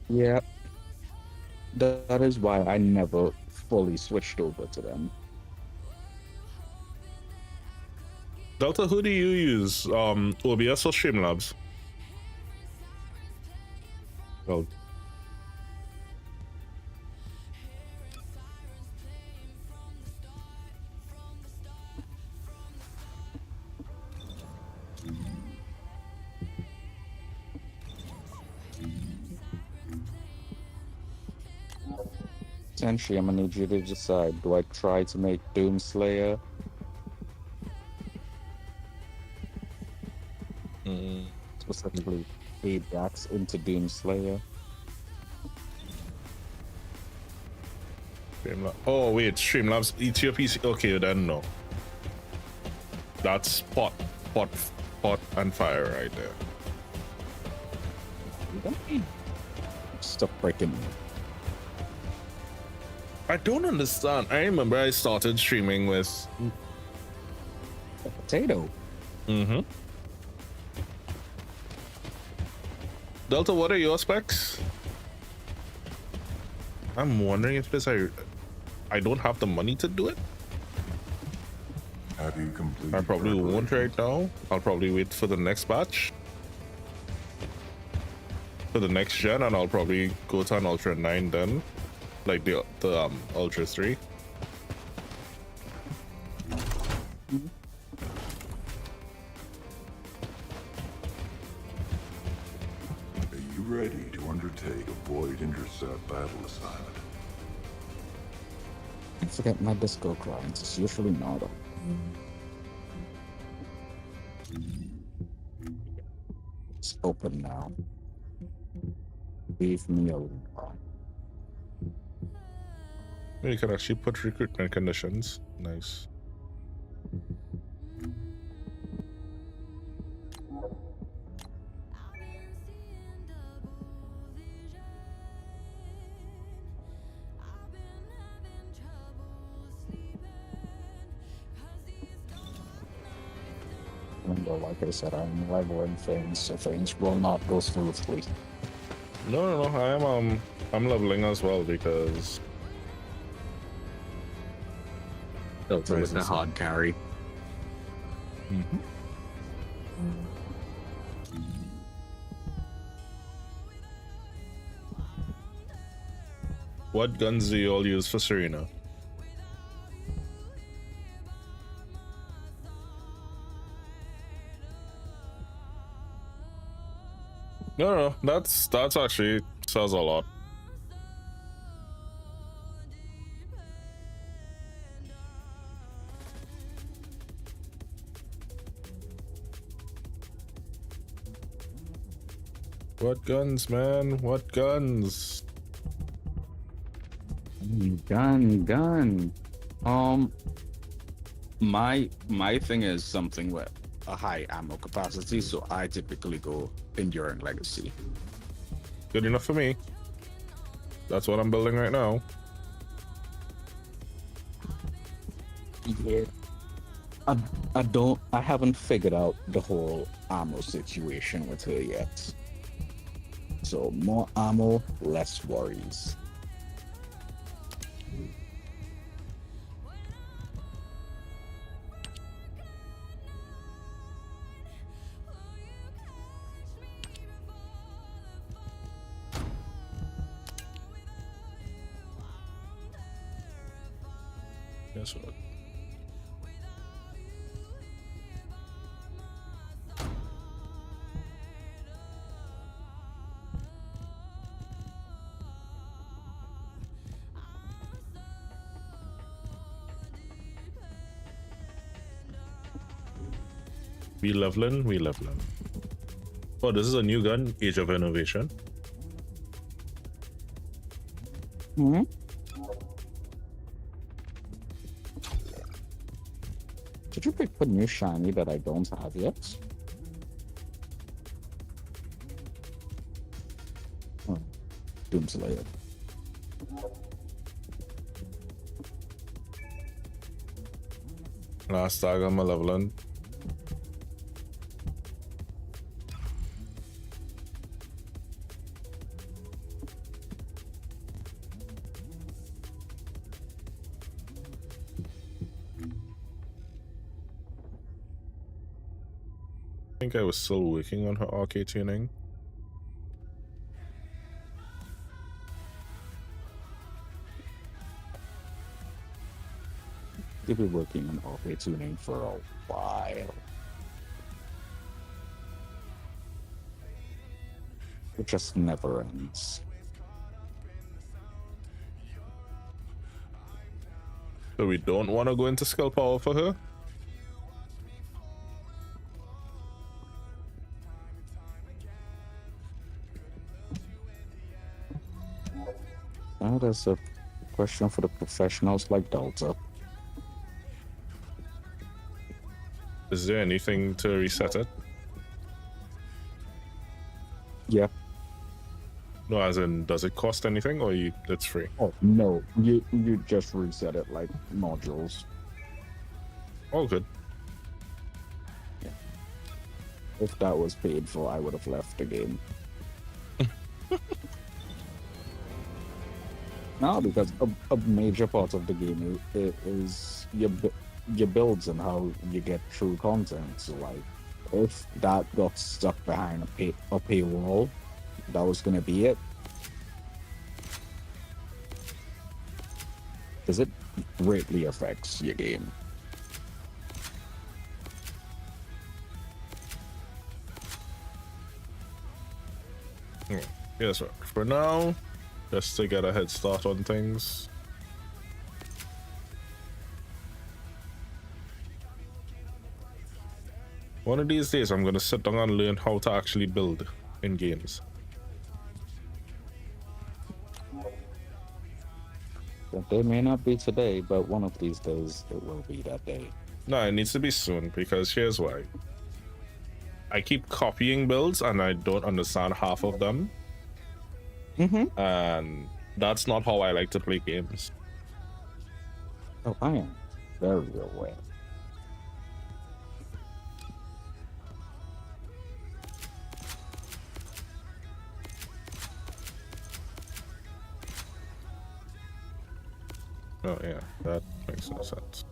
Yeah, that is why I never fully switched over to them. Delta, who do you use? OBS or Streamlabs? Well, Essentially, I'm gonna need you to decide: do I try to make Doomslayer specifically Ajax into Doomslayer? Oh wait, Streamlabs eats your PC. Okay, then no. That's pot, pot, and fire right there. You don't need stuff breaking. I don't understand. I remember I started streaming with A potato. Delta, what are your specs? I'm wondering if this I don't have the money to do it. Have you completed? I probably won't right now. I'll probably wait for the next batch. For the next gen, and I'll probably go to an Ultra 9 then. Like the Ultra 3. Are you ready to undertake a void intercept battle assignment? I forget my disco clients. It's usually not. It's open now. Leave me alone. You can actually put recruitment conditions. Nice. Remember, like I said, I'm leveling things, so things will not go smoothly. No, I'm leveling as well because Filter with a hard carry. What guns do you all use for Serena? No, that's actually says a lot. What guns, man? What guns? Gun. My thing is something with a high ammo capacity, so I typically go Enduring Legacy. Good enough for me. That's what I'm building right now. Yeah. I haven't figured out the whole ammo situation with her yet. So more ammo, less worries. Guess what? We leveling. Oh, this is a new gun, Age of Innovation. Did you pick a new shiny that I don't have yet? Oh, Doomslayer. Last Saga Malevolent. think I was still working on her RK tuning. You've been working on RK tuning for a while. It just never ends. So we don't want to go into skill power for her? That is a question for the professionals like Delta. Is there anything to reset it? Yeah. No, as in, does it cost anything or it's free? Oh no, you just reset it like modules. Oh, good. Yeah. If that was paid for, I would have left the game. No, because a major part of the game is your builds and how you get through content. So like, if that got stuck behind a paywall, that was gonna be it. Because it greatly affects your game. Yes, sir. For now, just to get a head start on things. One of these days, I'm gonna sit down and learn how to actually build in games. That day may not be today, but one of these days it will be that day. No, it needs to be soon, because here's why. I keep copying builds and I don't understand half of them. And that's not how I like to play games. Oh, I am very aware. Oh yeah, that makes no sense.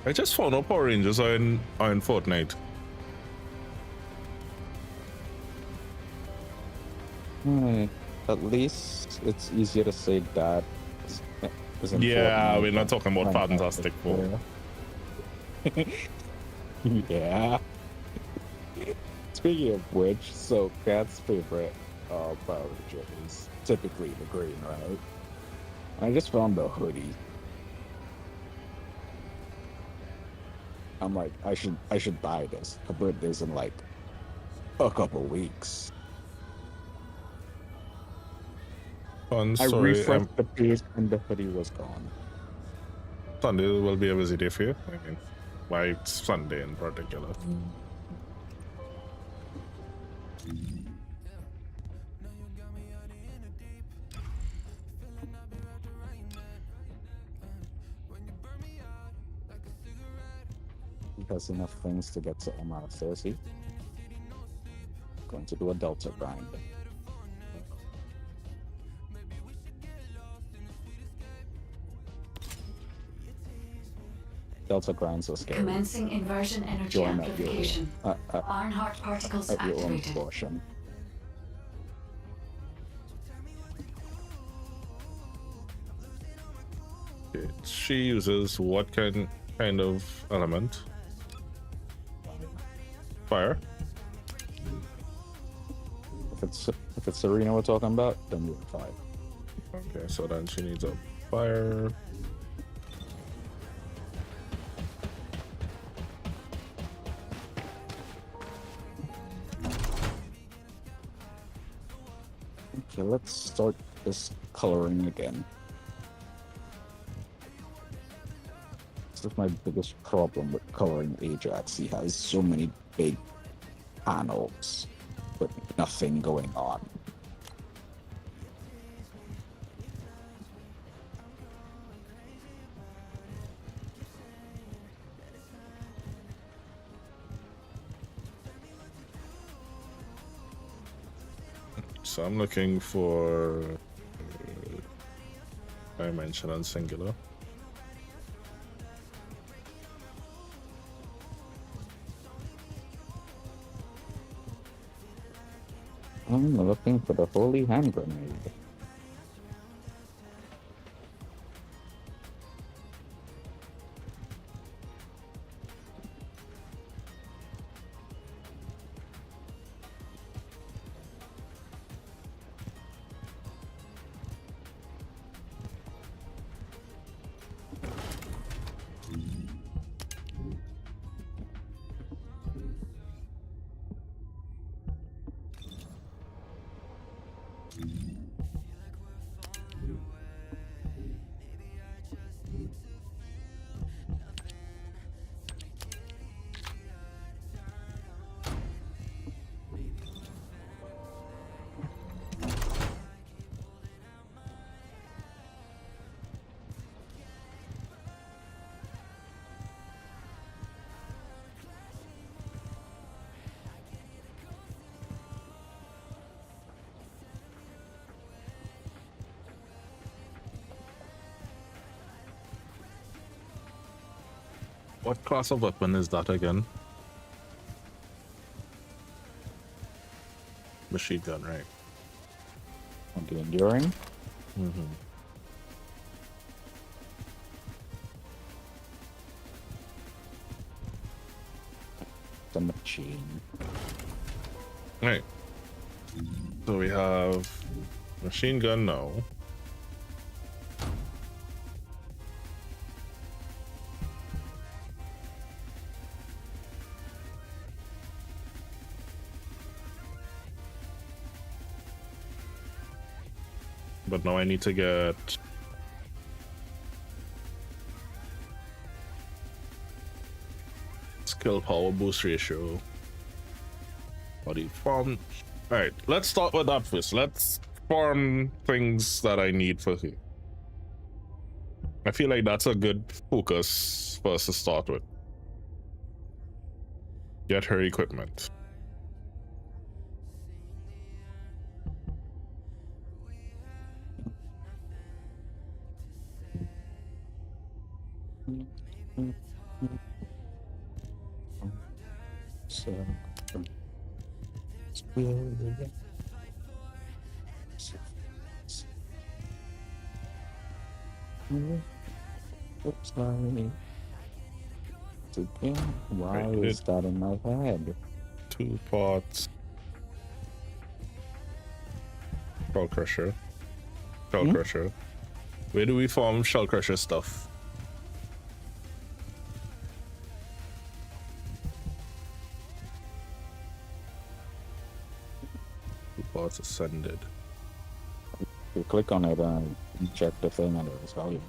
I just found out Power Rangers are in Fortnite. At least it's easier to say that. Yeah, we're not talking about Fantastic Four. Yeah. Speaking of which, so Cat's favorite Power Ranger is typically the green, right? I just found the hoodie. I'm like, I should buy this. Her birthday's in like a couple weeks. I'm I sorry, refreshed the page and the hoodie was gone. Sunday will be a busy day for you. I mean, why Sunday in particular? Has enough things to get to MR30. Going to do a Delta grind. Delta grinds are scary. Commencing inversion energy Join amplification. Ironheart particles at your own activated. portion. Okay, she uses what kind of element? Fire. If it's Serena we're talking about, then you're 5. Okay, so then she needs a fire. Okay, let's start this coloring again. This is my biggest problem with coloring Ajax. He has so many big panels, but nothing going on. So I'm looking for dimension and singular. I'm looking for the holy hand grenade. What class of weapon is that again? Machine gun, right? And the enduring. Mm-hmm. The machine. Right. So we have machine gun now. But now I need to get skill power boost ratio. Body form. Alright, let's start with that first. Let's farm things that I need for her. I feel like that's a good focus for us to start with. Get her equipment. So, oops, sorry. Again, why is that in my head? 2 pots. Shell crusher. Shell crusher. Where do we farm shell crusher stuff? Pots ascended. You click on it and check the thing and it'll tell you.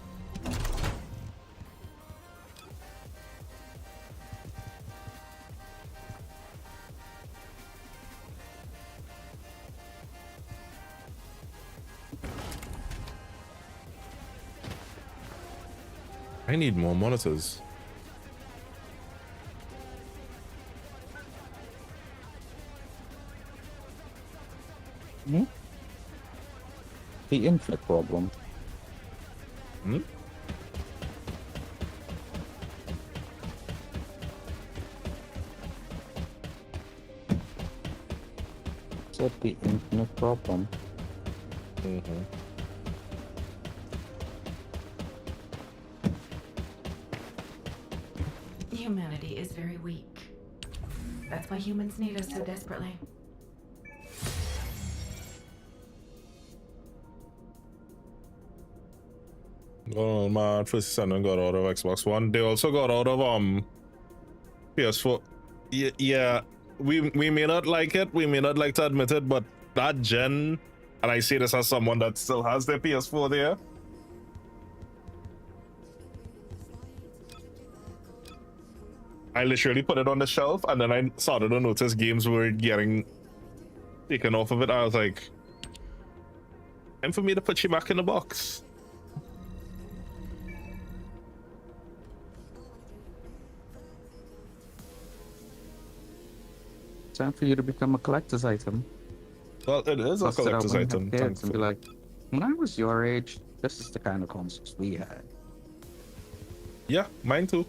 I need more monitors. The infinite problem. Hmm? Is that the infinite problem? Mm-hmm. Humanity is very weak. That's why humans need us so desperately. Oh man, First Descendant got out of Xbox One. They also got out of PS4. Yeah, we may not like it, we may not like to admit it, but that gen, and I say this as someone that still has their PS4 there. I literally put it on the shelf and then I started to notice games were getting taken off of it. I was like, time for me to put you back in the box. Time for you to become a collector's item. Well, it is a Bust it out collector's when you have item. kids and be Thankfully. like, when I was your age, this is the kind of consoles we had. Yeah, mine too.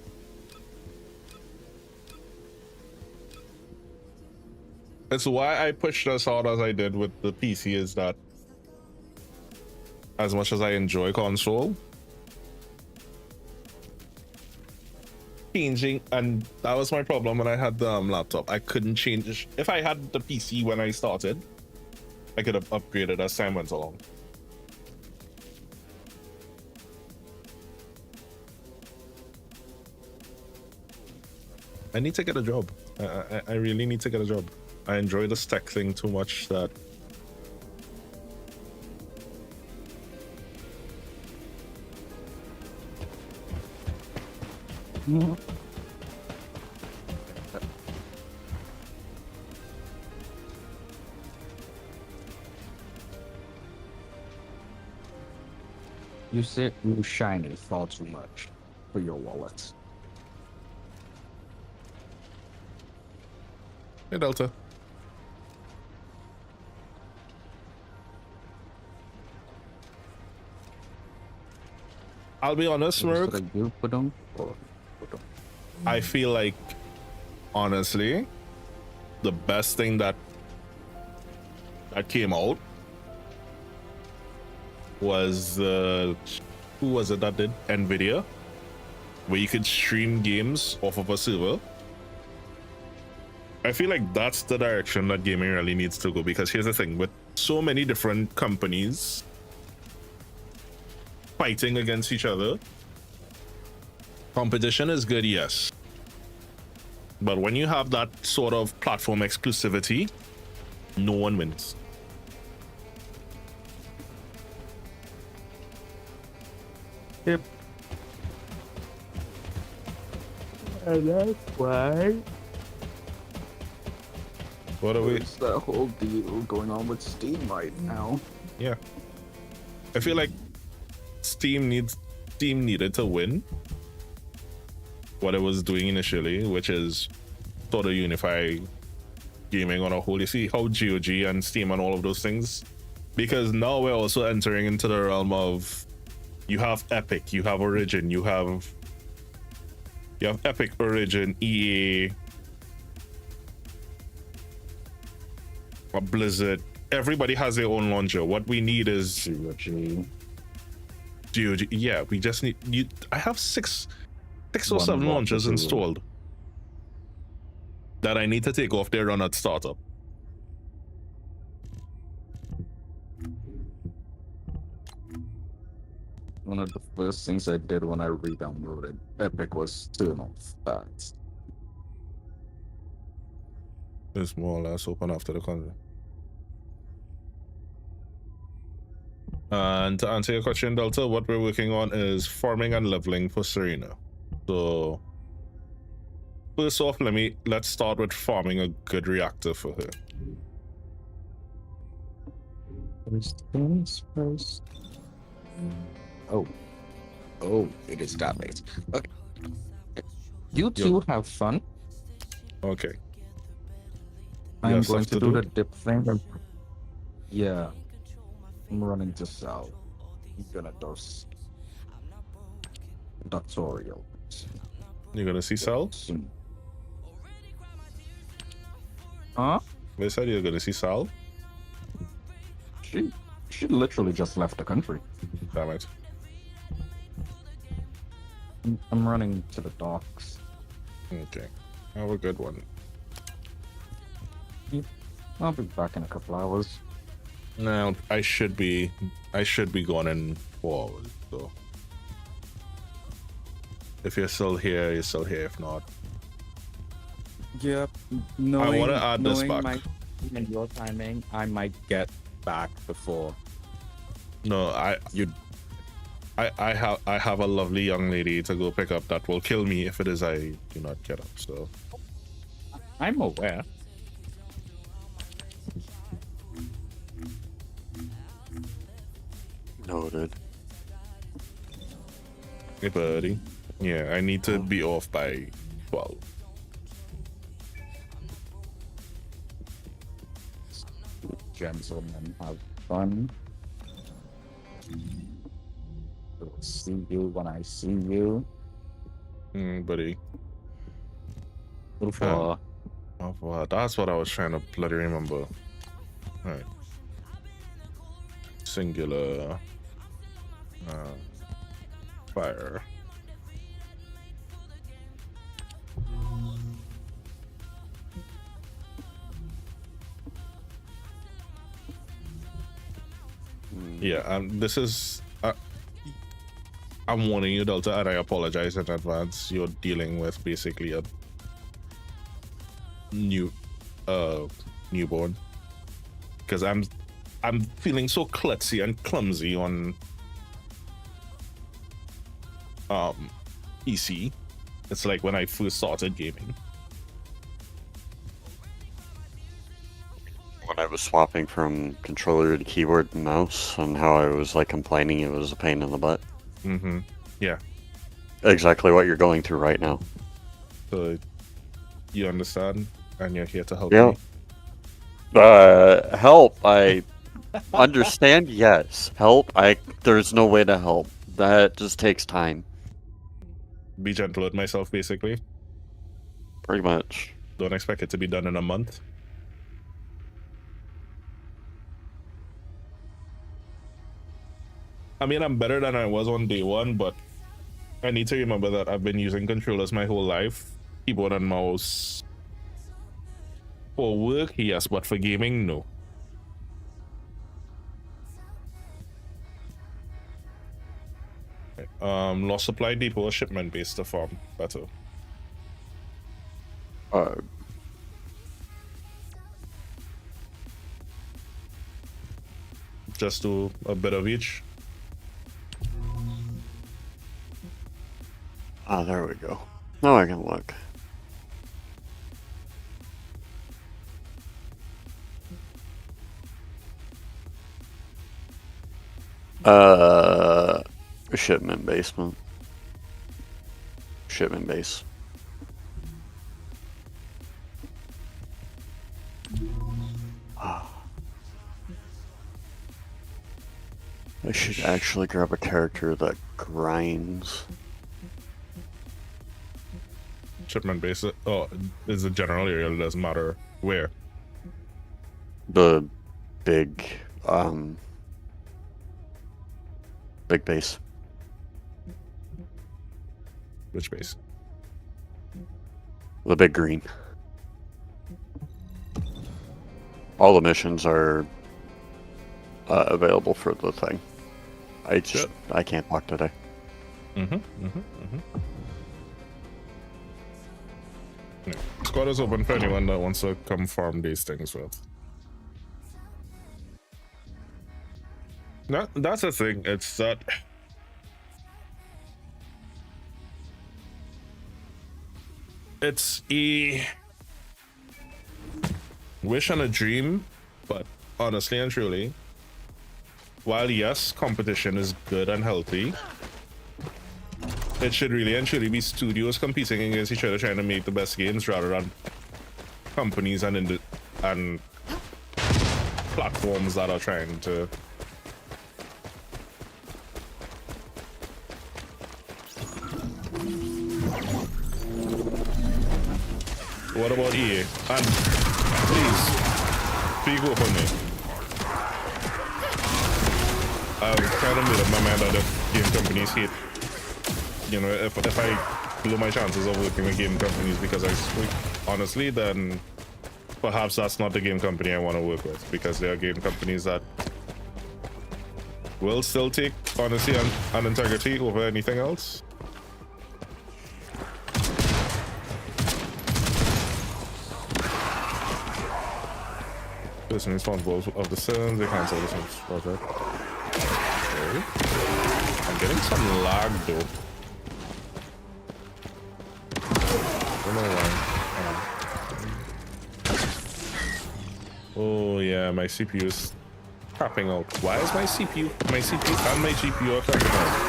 It's why I pushed as hard as I did with the PC. Is that as much as I enjoy console, changing, and that was my problem when I had the laptop. I couldn't change. If I had the PC when I started, I could have upgraded as time went along. I need to get a job. I really need to get a job. I enjoy this tech thing too much that You sit you shiny far too much for your wallet. Hey Delta. I'll be honest, Merc. I feel like, honestly, the best thing that came out was who was it that did Nvidia, where you could stream games off of a server. I feel like that's the direction that gaming really needs to go, because here's the thing: with so many different companies fighting against each other, competition is good, yes, but when you have that sort of platform exclusivity, no one wins. Yep. And that's why What are we? there's that whole deal going on with Steam right now. Yeah, I feel like Steam needed to win what it was doing initially, which is sort of unify gaming on a whole. You see how GOG and Steam and all of those things, because now we're also entering into the realm of, you have Epic, you have Origin, you have Epic, Origin, EA, Blizzard. Everybody has their own launcher. What we need is GOG. Yeah, we just need you. I have six or One seven launcher launchers server. installed that I need to take off their run at startup. One of the first things I did when I re-downloaded Epic was turn off that. It's more or less open after the content. And to answer your question, Delta, what we're working on is farming and leveling for Serena. So first off, let's start with farming a good reactor for her. First things first. Oh, it is that late. Okay, you two have fun. Okay. I'm have going stuff to to do do? the dip thing. Yeah, I'm running to south. I'm gonna do tutorial You're gonna see Sal? soon. Huh? They said you're gonna see Sal? She literally just left the country. Damn it. I'm running to the docks. Okay. Have a good one. I'll be back in a couple hours. Now I should be gone in 4 hours, so if you're still here, you're still here. If not, Yep. I wanna add this back. And your timing, I might get back before no, I have a lovely young lady to go pick up that will kill me if it is I do not get up. So I'm aware. Noted. hey buddy, yeah, I need to be off by 12. gentlemen. Have fun. I'll see you when I see you. Buddy. Au revoir. Oh, wow. That's what I was trying to bloody remember. Alright. Singular. Fire. Yeah, this is. I'm warning you, Delta, and I apologize in advance. You're dealing with basically a newborn, because I'm feeling so klutzy and clumsy on PC. It's like when I first started gaming. When I was swapping from controller to keyboard and mouse, and how I was like complaining it was a pain in the butt. Yeah. Exactly what you're going through right now. So you understand, and you're here to help Yeah. me. Help. I understand. Yes. Help. There's no way to help. That just takes time. Be gentle with myself, basically. Pretty much. Don't expect it to be done in a month. I mean, I'm better than I was on day one, but I need to remember that I've been using controllers my whole life. Keyboard and mouse. For work, yes, but for gaming, no. Lost supply depot or shipment based to farm. Better. Just do a bit of each. Ah, there we go. Now I can look. Shipment basement. Shipment base. I should actually grab a character that grinds. Shipment base. Oh, is a general area. It doesn't matter where. The big, big base. Which base? The big green. All the missions are available for the thing. I can't talk today. Yeah. Squad is open for anyone that wants to come farm these things with. That's the thing. It's that it's a wish and a dream, but honestly and truly, while yes, competition is good and healthy, it should really and truly be studios competing against each other, trying to make the best games rather than companies and platforms that are trying to. What about EA? And please, speak up on me. I've kind of made up my mind that if game companies hate, you know, if I blow my chances of working with game companies because I speak honestly, then perhaps that's not the game company I want to work with, because there are game companies that will still take honesty and integrity over anything else. Person responsible of the sins, they cancel this project. Okay. I'm getting some lag though. Don't know why. Oh yeah, my CPU is tapping out. Why is my CPU and my GPU are tapping out?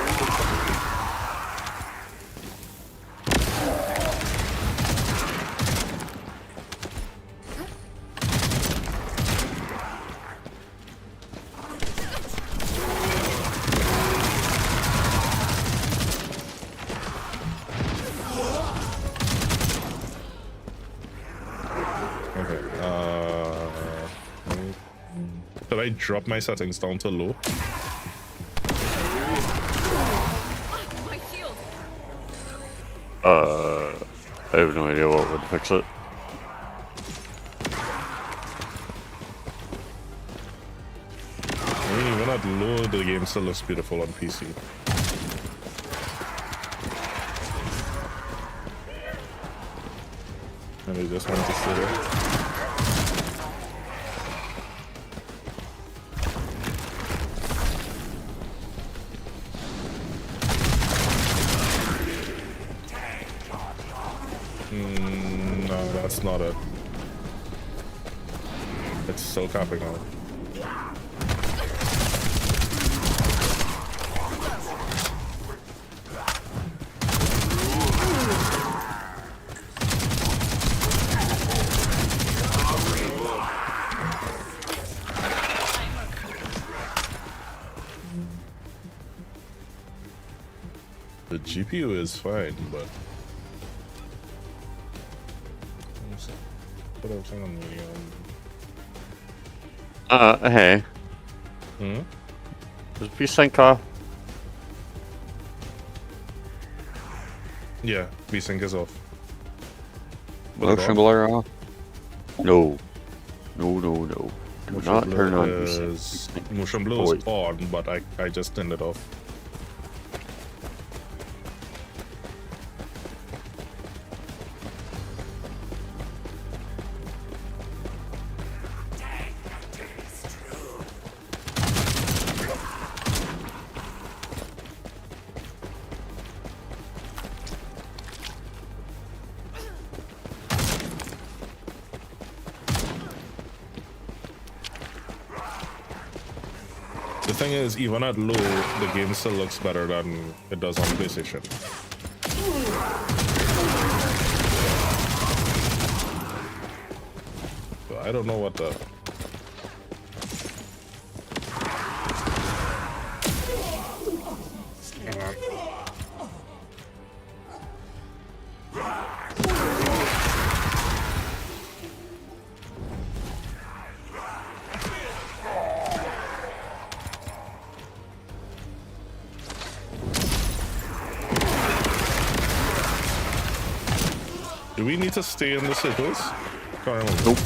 I drop my settings down to low? My shield. I have no idea what would fix it. I mean, even at low, the game still looks beautiful on PC. And I just want to sit there. No, that's not it. It's still capping out. The GPU is fine, but put everything on medium. Hey. Hmm? Is VSync off? Yeah, VSync is off. Put it Motion on. blur off? No. No, no, no. Do Motion not blur turn on is, VSync. motion blur is on, but I just turned it off. The thing is, even at low, the game still looks better than it does on PlayStation. So I don't know what the... Do we need to stay in the circles? Can't remember. Nope.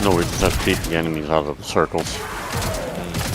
No, we just have to keep the enemies out of the circles. We can do it.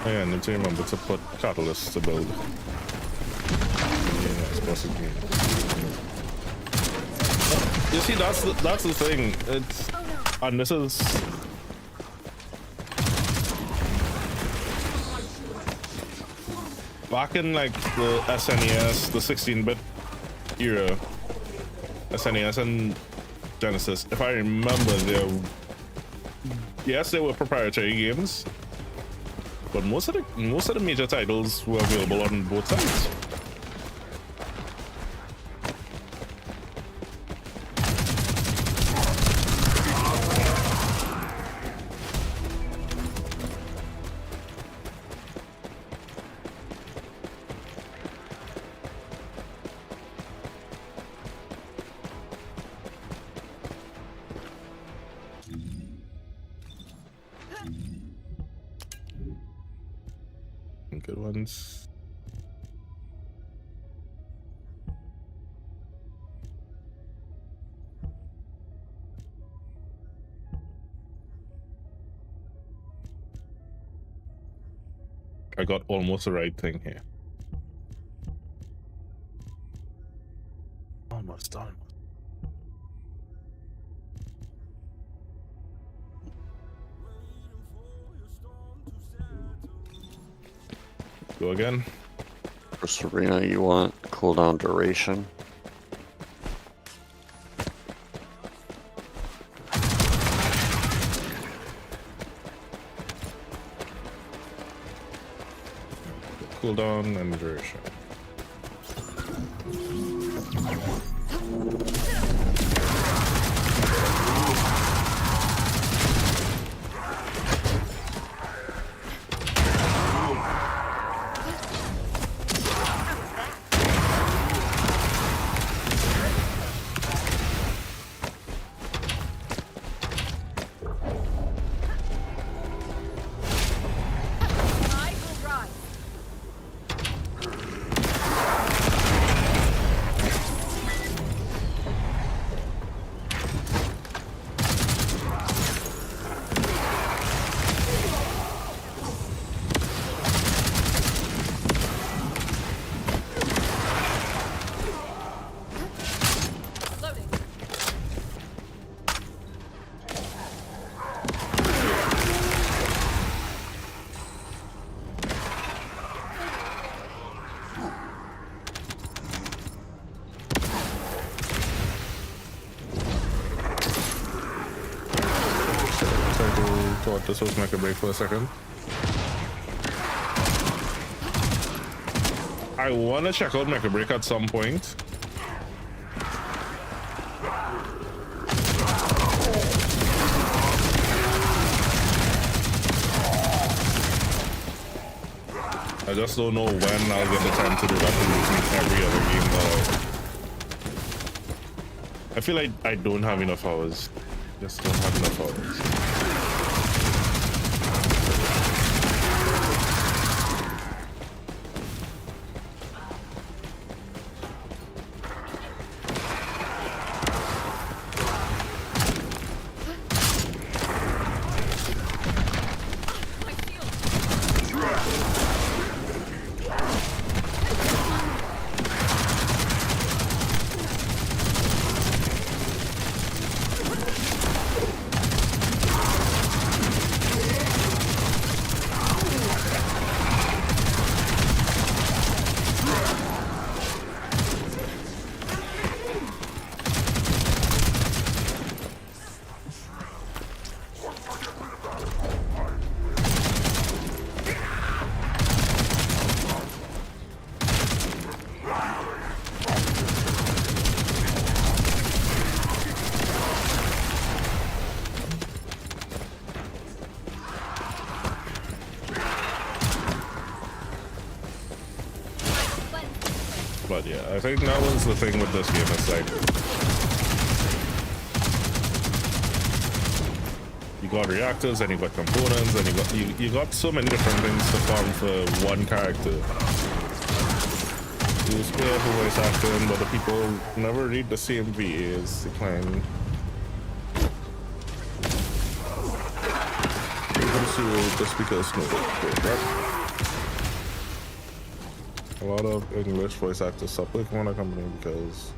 Yeah, I need to remember to put catalysts to build. Yeah, it's possible. You see, that's the thing. It's and this is back in like the SNES, the 16-bit era, SNES and Genesis. If I remember, yes, they were proprietary games. But most of the major titles were available on both sides. Good ones. I got almost the right thing here. Almost done. Go again. For Serena, you want cooldown duration. Cooldown and duration. I will rise. Loading. I thought this was make a break for a second. I want to check out Make a Break at some point. I just don't know when I'll get the time to do that in every other game. I feel like I don't have enough hours. Just don't have enough hours. My shield. But yeah, I think that was the thing with this game. It's like you got reactors and you got components and you got so many different things to farm for one character. You spare for voice acting, but the people never read the same VAs. Decline. Just because no. A lot of English voice actors stopped working on a company because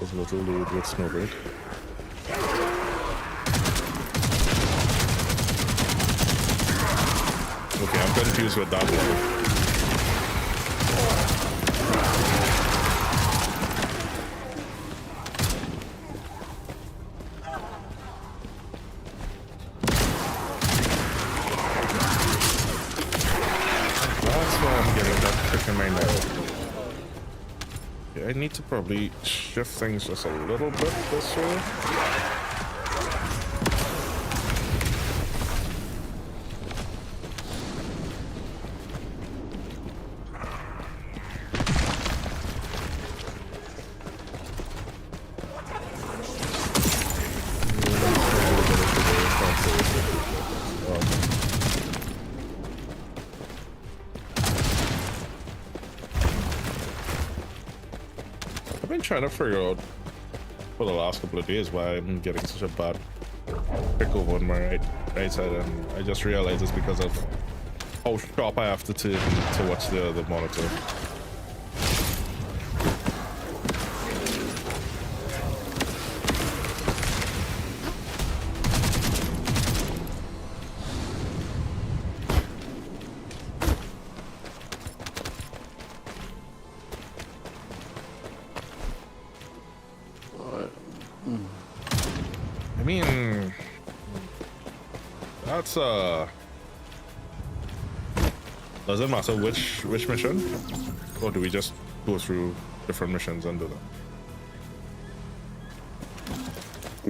it was a little late with Snowbird. Okay, I'm confused with that one. That's why I'm getting that trick in my neck. Yeah, I need to probably shift things just a little bit this way. I've been trying to figure out for the last couple of days why I'm getting such a bad pick over on my right side, and I just realized it's because of how sharp I have to turn to watch the monitor. I mean, that's does it matter which mission, or do we just go through different missions and do them?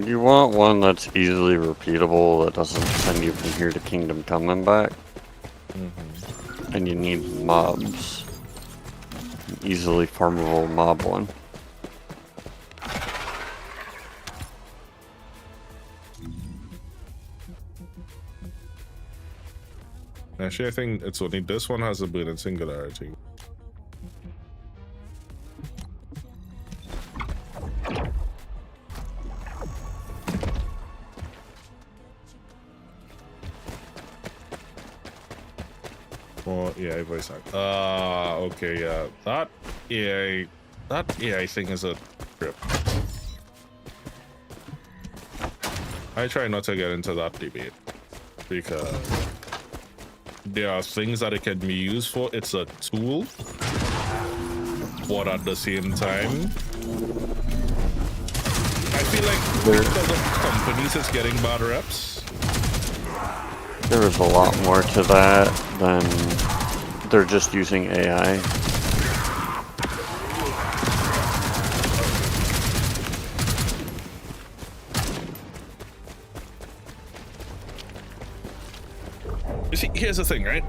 You want one that's easily repeatable, that doesn't send you from here to Kingdom Come and back. And you need mobs. An easily farmable mob one. Actually, I think it's only this one has a burning singularity. Oh, AI voice act. Okay, yeah. That AI thing is a trip. I try not to get into that debate because there are things that it can be used for. It's a tool, but at the same time, I feel like because of companies, it's getting bad reps. There is a lot more to that than they're just using AI. You see, here's the thing, right?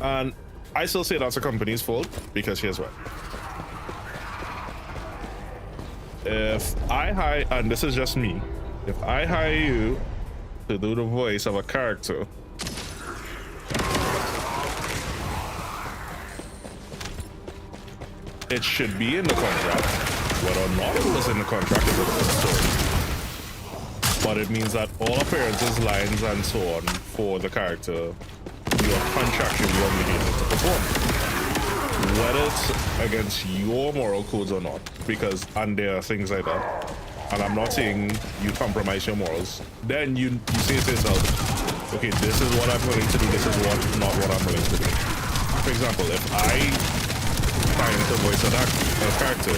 And I still say that's a company's fault because here's what. If I hire, and this is just me, if I hire you to do the voice of a character, it should be in the contract. Whether or not it was in the contract is a different story. But it means that all appearances, lines, and so on for the character, you are contractually obligated to perform. Whether it's against your moral codes or not, because and there are things like that. And I'm not saying you compromise your morals. Then you say to yourself, okay, this is what I'm willing to do, this is not what I'm willing to do. For example, if I find to voice a character,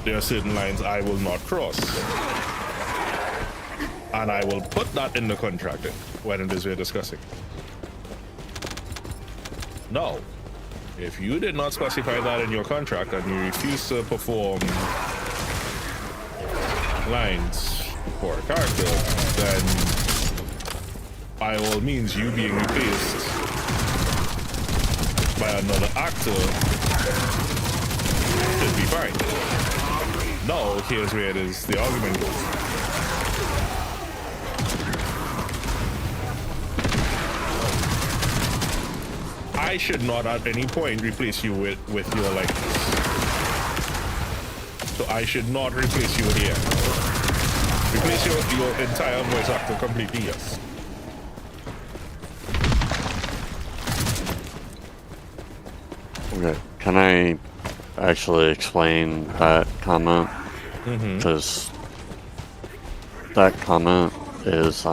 there are certain lines I will not cross. And I will put that in the contract when it is we're discussing. No. If you did not specify that in your contract and you refuse to perform lines for a character, then by all means you being replaced by another actor should be fine. No, here's where it is the argument goes. I should not at any point replace you with your likeness. So I should not replace you here. Replace your entire voice actor completely, yes. Okay, can I actually explain that comment? Because that comment is,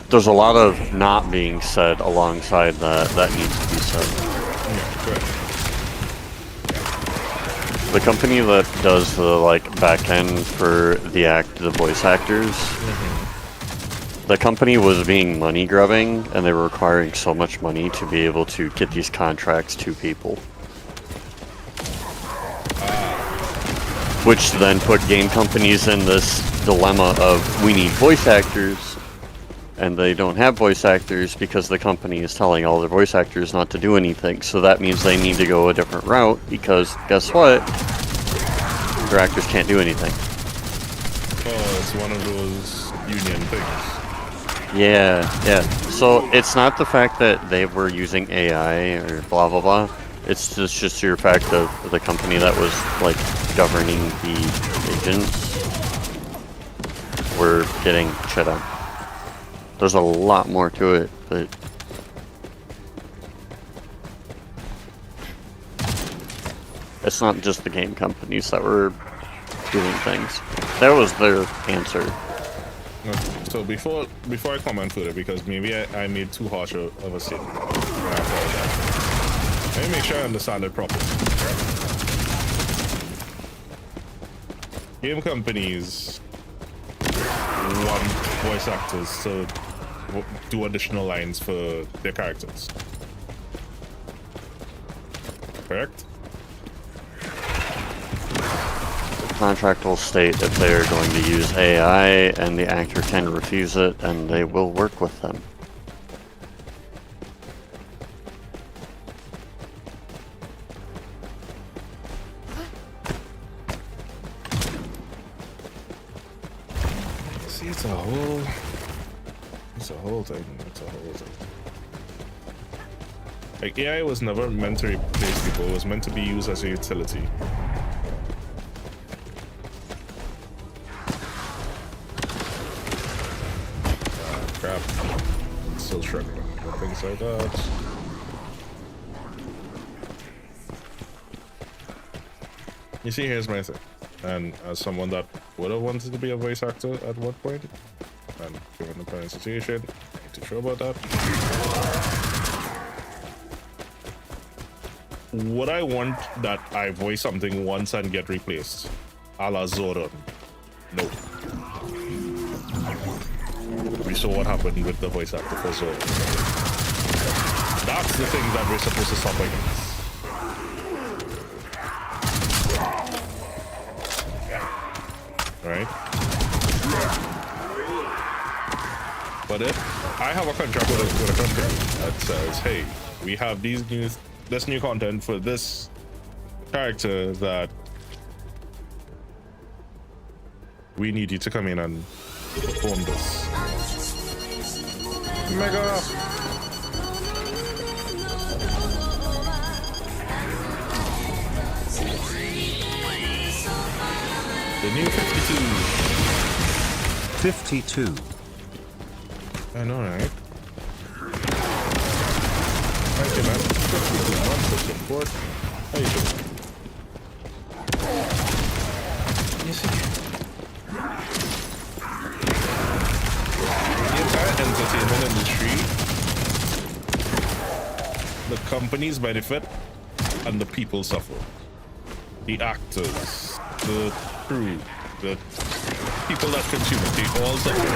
there's a lot of not being said alongside that needs to be said. The company that does the back end for the voice actors, the company was being money grubbing, and they were requiring so much money to be able to get these contracts to people. Which then put game companies in this dilemma of, we need voice actors, and they don't have voice actors because the company is telling all their voice actors not to do anything. So that means they need to go a different route because guess what? Their actors can't do anything. Oh, it's one of those union things. Yeah. So it's not the fact that they were using AI or blah blah blah. It's just your fact of the company that was governing the agents were getting shit on. There's a lot more to it, but it's not just the game companies that were doing things. That was their answer. Okay. So before I comment further, because maybe I made too harsh of a statement, I apologize. Let me make sure I understand it properly. game companies want voice actors to do additional lines for their characters. Correct? Contract will state if they are going to use AI and the actor can refuse it, and they will work with them. See, it's a whole thing. It's a whole thing. Like, AI was never meant to replace people. It was meant to be used as a utility. Crap. I'm still struggling with things like that. You see, here's my thing. And as someone that would have wanted to be a voice actor at one point, and given the current situation, I ain't too sure about that. Would I want that I voice something once and get replaced? A la Zordon? No. We saw what happened with the voice actor for Zordon. That's the thing that we're supposed to stop against. Right? But if I have a contract with a company that says, hey, we have this new content for this character that we need you to come in and perform this. Mega! The new 52. 52. I know, right? Thank you, man. 52 months of support. How you doing? You see? The entire entertainment industry, the companies benefit and the people suffer. The actors, the crew, the people that consume it, they all suffer.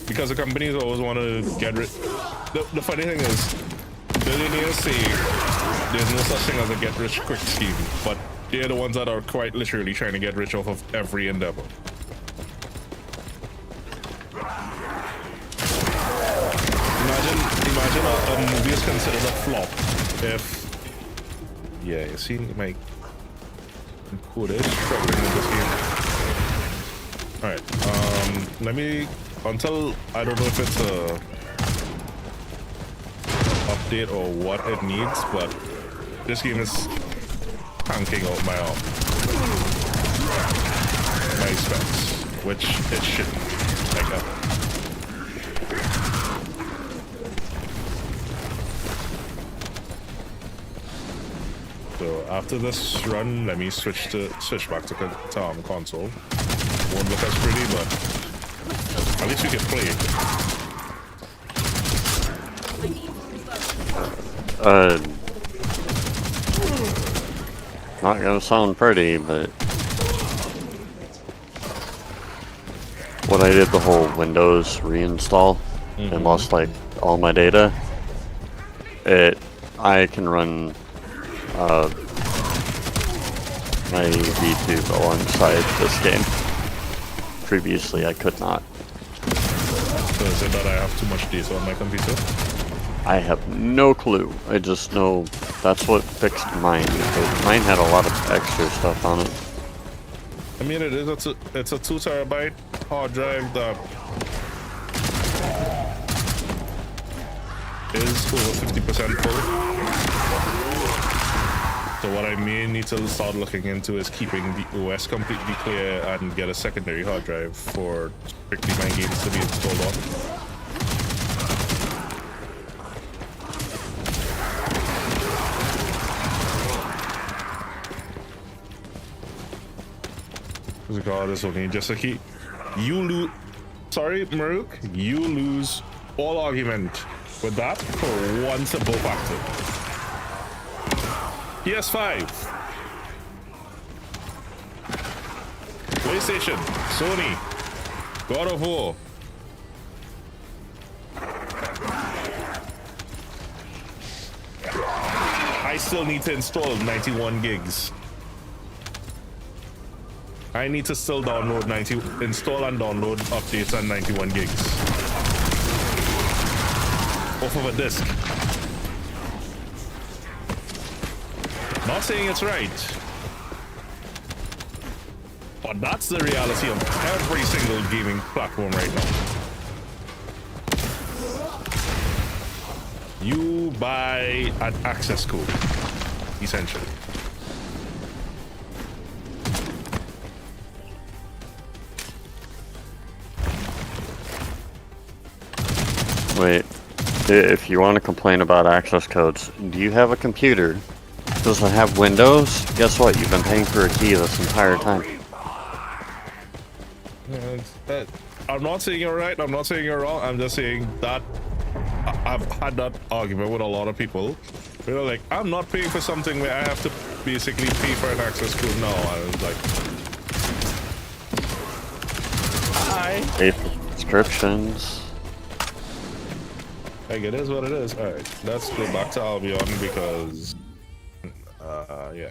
Because the companies always want to get rid. The funny thing is, billionaires say there's no such thing as a get rich quick scheme, but they're the ones that are quite literally trying to get rich off of every endeavor. Imagine a movie is considered a flop if. Yeah, you see, my code is struggling with this game. Alright, let me. Until I don't know if it's a update or what it needs, but this game is tanking out my specs, which it shouldn't. Like that. So after this run, let me switch back to console. Won't look as pretty, but at least we can play it. Not gonna sound pretty, but when I did the whole Windows reinstall and lost like all my data, I can run my VTube alongside this game. Previously, I could not. So is it that I have too much data on my computer? I have no clue. I just know that's what fixed mine. Because mine had a lot of extra stuff on it. I mean, it's a 2 terabyte hard drive that is over 50% full. So what I may need to start looking into is keeping the OS completely clear and get a secondary hard drive for strictly my games to be installed on. God, it's only just a key. You lose. Sorry, Maruk. You lose all argument with that for once they're both active. PS5. PlayStation, Sony, God of War. I still need to install 91 gigs. I need to still install and download updates on 91 gigs off of a disk. Not saying it's right, but that's the reality of every single gaming platform right now. You buy an access code, essentially. Wait, if you want to complain about access codes, do you have a computer? Does it have Windows? Guess what? You've been paying for a key this entire time. I'm not saying you're right. I'm not saying you're wrong. I'm just saying that I've had that argument with a lot of people. They're like, I'm not paying for something where I have to basically pay for an access code now. I was like, Pay for subscriptions. like, it is what it is. All right, let's go back to Albion because, yeah.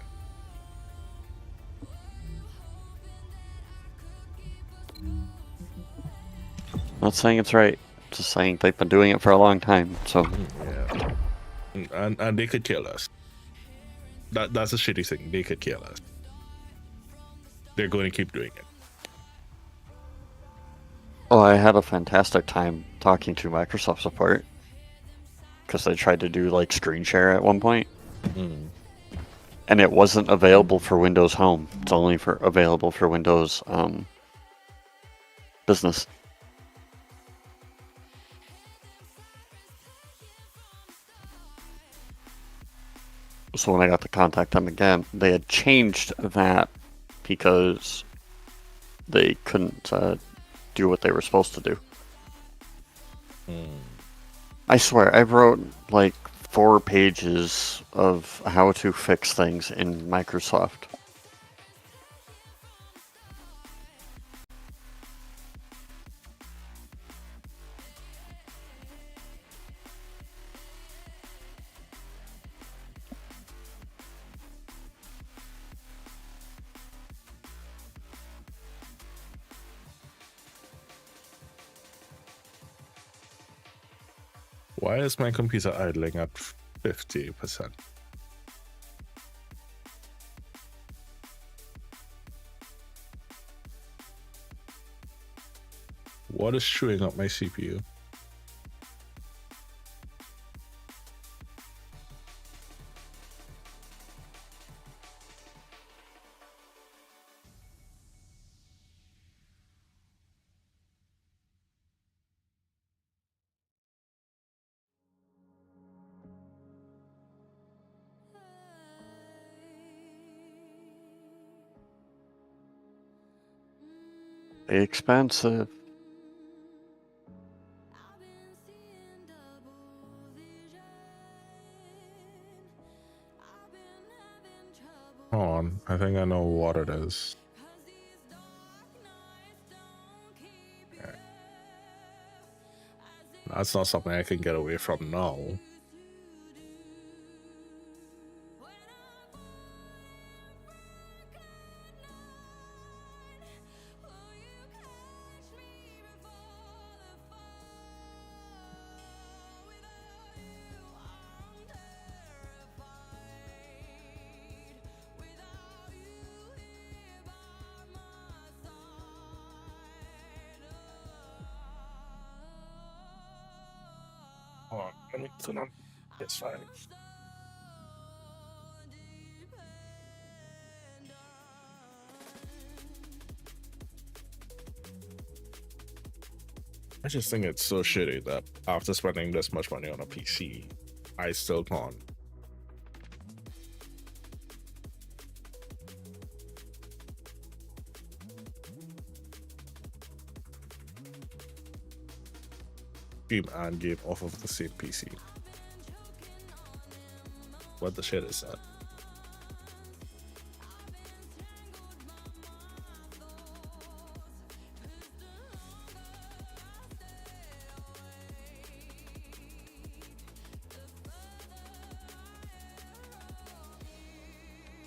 Not saying it's right. Just saying they've been doing it for a long time. So Yeah. And they could kill us. That's a shitty thing. They could kill us. They're going to keep doing it. oh, I had a fantastic time talking to Microsoft support because they tried to do like screen share at one point, and it wasn't available for Windows Home. It's only available for Windows Business. So when I got to contact them again, they had changed that because they couldn't do what they were supposed to do. I swear, I wrote like 4 pages of how to fix things in Microsoft. Why is my computer idling at 50%? What is chewing up my CPU? Expensive. Hold on, I think I know what it is. Okay. That's not something I can get away from now. Hold on, let me turn on PS5. I just think it's so shitty that after spending this much money on a PC, I still can't. Stream and game off of the same PC. What the shit is that?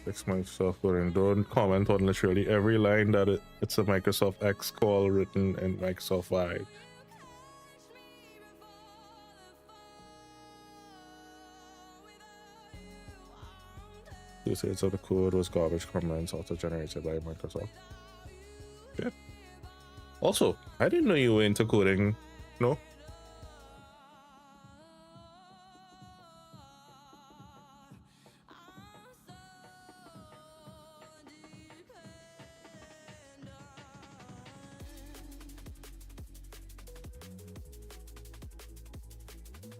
Fix Microsoft Word. Don't comment on literally every line that it's a Microsoft X call written in Microsoft Word. Two-thirds of the code was garbage comments auto-generated by Microsoft. Yeah. Also, I didn't know you were into coding. No?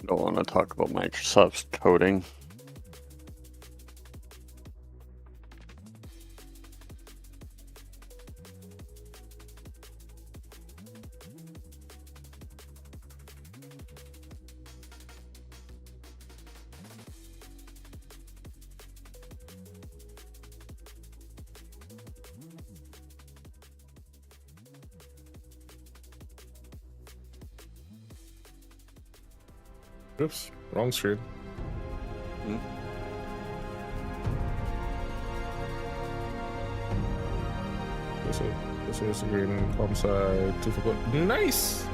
Don't want to talk about Microsoft's coding. Oops, wrong screen. This is the green comp side. 2 for good. Nice!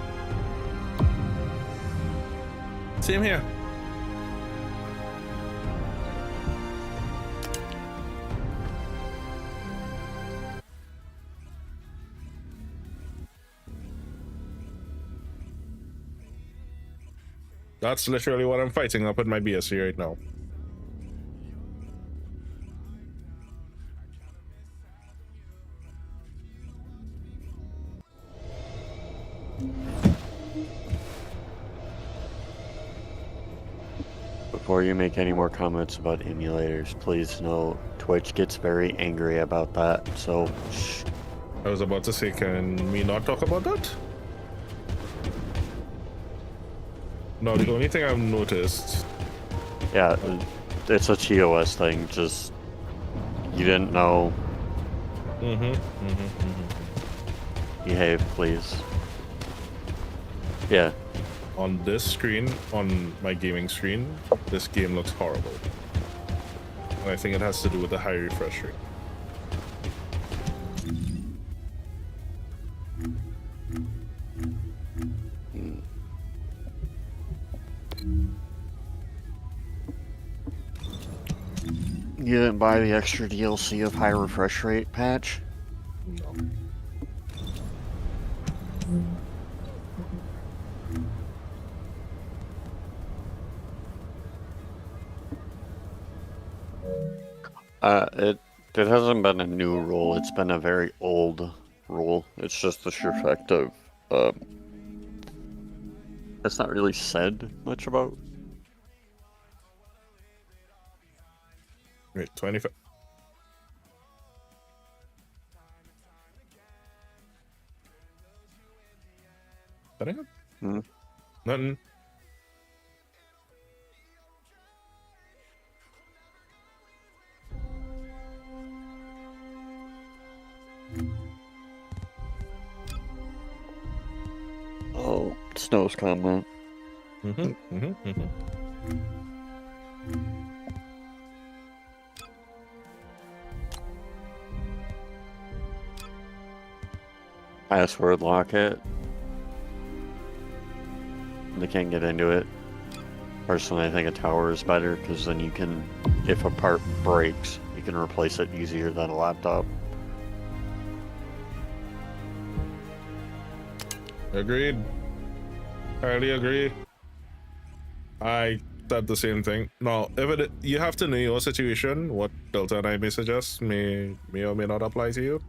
Same here. That's literally what I'm fighting up at my BSc right now. Before you make any more comments about emulators, please know Twitch gets very angry about that, so shh. I was about to say, can we not talk about that? No, the only thing I've noticed... Yeah, it's a TOS thing, just... You didn't know. Behave, please. Yeah. On this screen, on my gaming screen, this game looks horrible. And I think it has to do with the high refresh rate. You didn't buy the extra DLC of high refresh rate patch? No. It hasn't been a new rule, it's been a very old rule. It's just the sheer fact of, it's not really said much about. Wait, 25. Anything? Nothing. Oh, Snow's comment. Password lock it. They can't get into it. Personally, I think a tower is better because then you can, if a part breaks, you can replace it easier than a laptop. Agreed. Highly agree. I said the same thing. Now, if you have to know your situation, what Delta and I may suggest may or may not apply to you.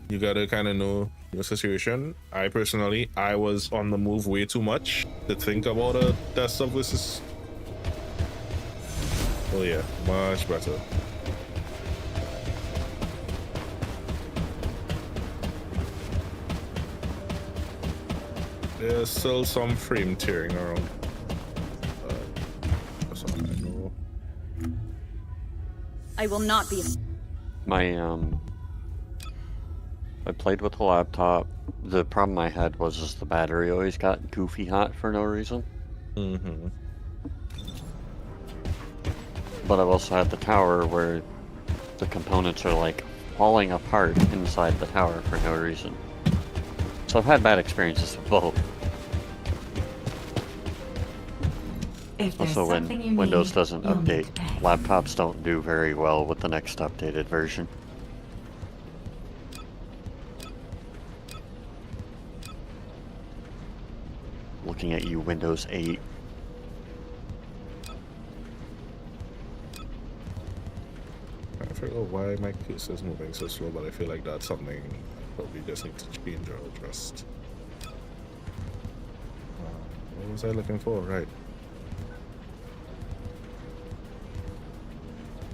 You gotta kind of know your situation. I personally, I was on the move way too much to think about a desktop versus. Oh yeah, much better. There's still some frame tearing around. That's all I know. I will not be. I played with a laptop. The problem I had was just the battery always got goofy hot for no reason. but I've also had the tower where the components are like falling apart inside the tower for no reason. So I've had bad experiences with both. If there's Also, something you when Windows need, doesn't you'll need update, to pay. laptops don't do very well with the next updated version. Looking at you, Windows 8. I figure out why my case is moving so slow, but I feel like that's something I probably just need to change or adjust. What was I looking for? Right.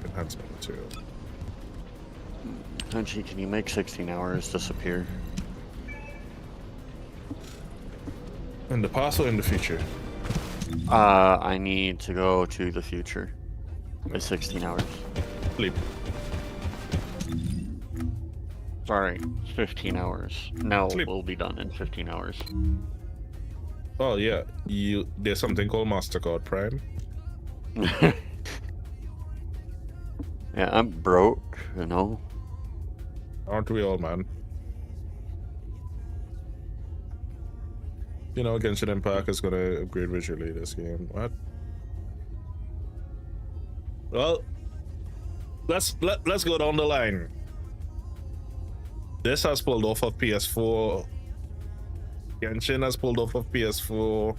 Enhancement material. Hunchi, can you make 16 hours disappear? In the past or in the future? I need to go to the future. It's 16 hours. Sleep. Sorry, 15 hours. No, Sleep. we'll be done in 15 hours. Oh yeah, there's something called MasterCard Prime. Yeah, I'm broke, you know? Aren't we all, man? You know, Genshin Impact is gonna upgrade visually this game. What? Well, let's go down the line. This has pulled off of PS4. Genshin has pulled off of PS4.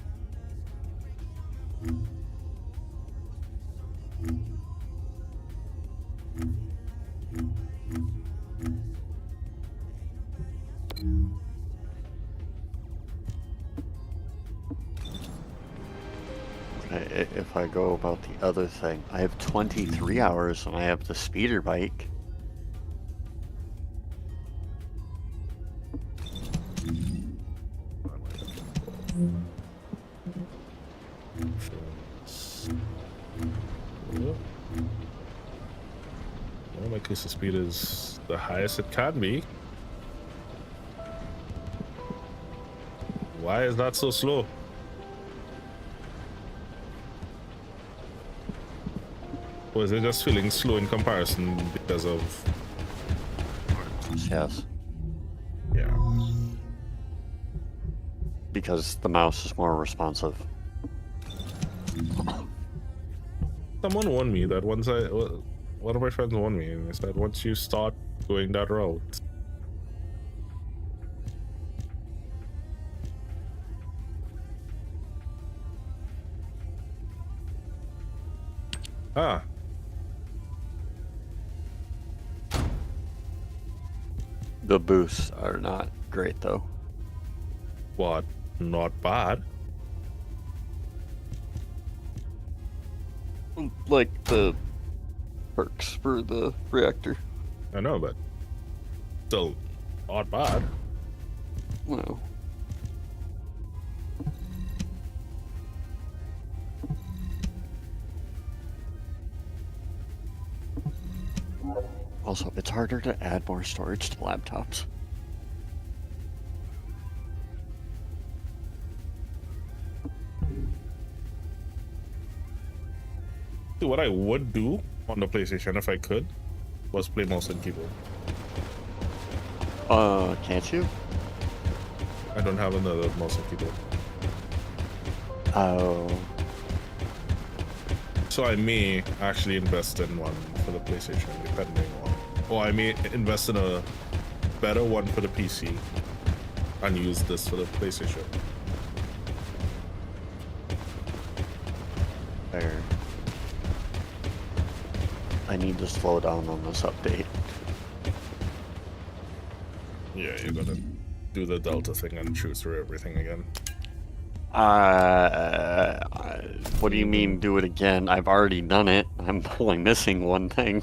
If I go about the other thing, I have 23 hours and I have the speeder bike. Well, my case of speed is the highest it can be. Why is that so slow? Or is it just feeling slow in comparison because of... Yes. Yeah. Because the mouse is more responsive. Someone warned me that once one of my friends warned me, and they said once you start going that route, The boosts are not great though. what? Not bad. Like the perks for the reactor. I know, but still not bad. No. Also, it's harder to add more storage to laptops. What I would do on the PlayStation if I could was play mouse and keyboard. Can't you? I don't have another mouse and keyboard. Oh. So I may actually invest in one for the PlayStation, depending on... Or I may invest in a better one for the PC and use this for the PlayStation. Fair. I need to slow down on this update. Yeah, you're gonna do the Delta thing and choose through everything again. What do you mean do it again? I've already done it. I'm only missing one thing.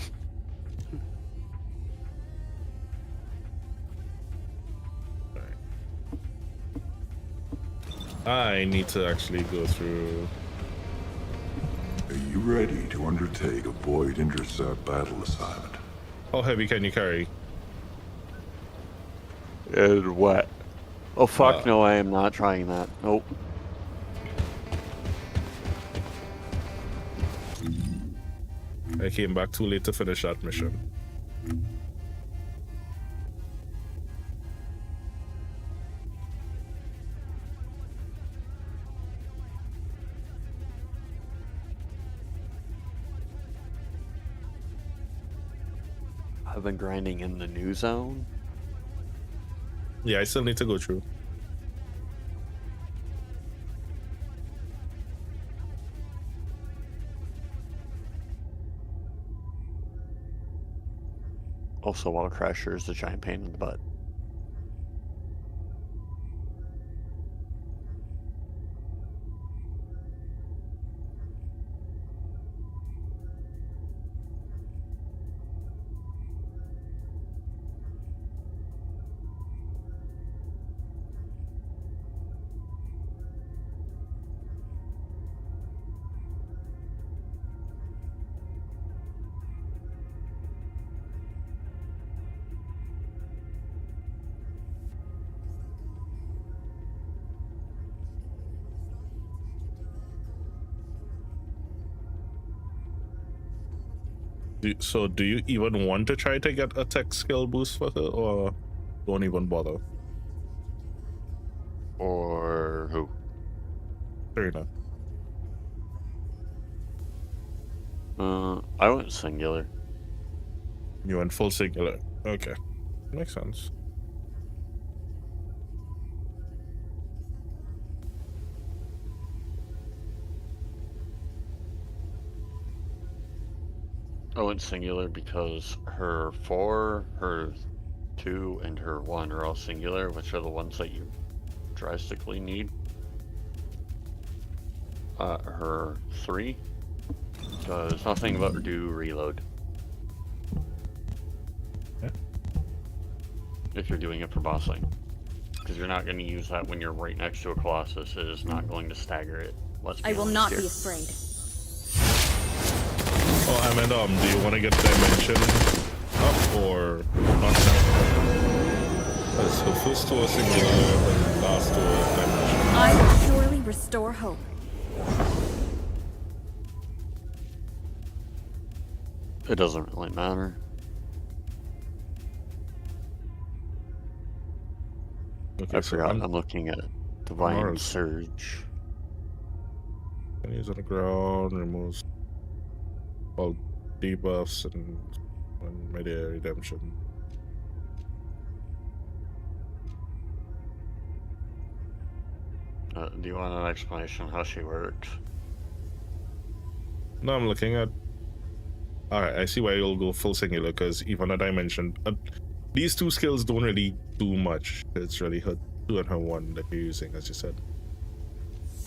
I need to actually go through... Are you ready to undertake a Void Intercept battle assignment? How heavy can you carry? And what? Oh fuck no, I am not trying that. Nope. I came back too late to finish that mission. I've been grinding in the new zone. Yeah, I still need to go through. Also, Wall Crasher is a giant pain in the butt. So do you even want to try to get a tech skill boost for her, or don't even bother? Or who? Serena. I went singular. You went full singular. Okay. Makes sense. I went singular because her 4, her 2, and her 1 are all singular, which are the ones that you drastically need. Her 3 does nothing but do reload. Yeah. If you're doing it for bossing. Because you're not going to use that when you're right next to a Colossus. It is not going to stagger it. I will not be afraid. Oh, I meant, do you want to get dimension up or not? So first to a singular, and last to a dimension. I will surely restore hope. It doesn't really matter. Okay, I so forgot. I'm looking at Divine Mars. Surge. Enemies on the ground, removes all debuffs and media redemption. Do you want an explanation how she works? No, I'm looking at. Alright, I see why you'll go full singular, because even a dimension. These two skills don't really do much. It's really her 2 and her 1 that you're using, as you said.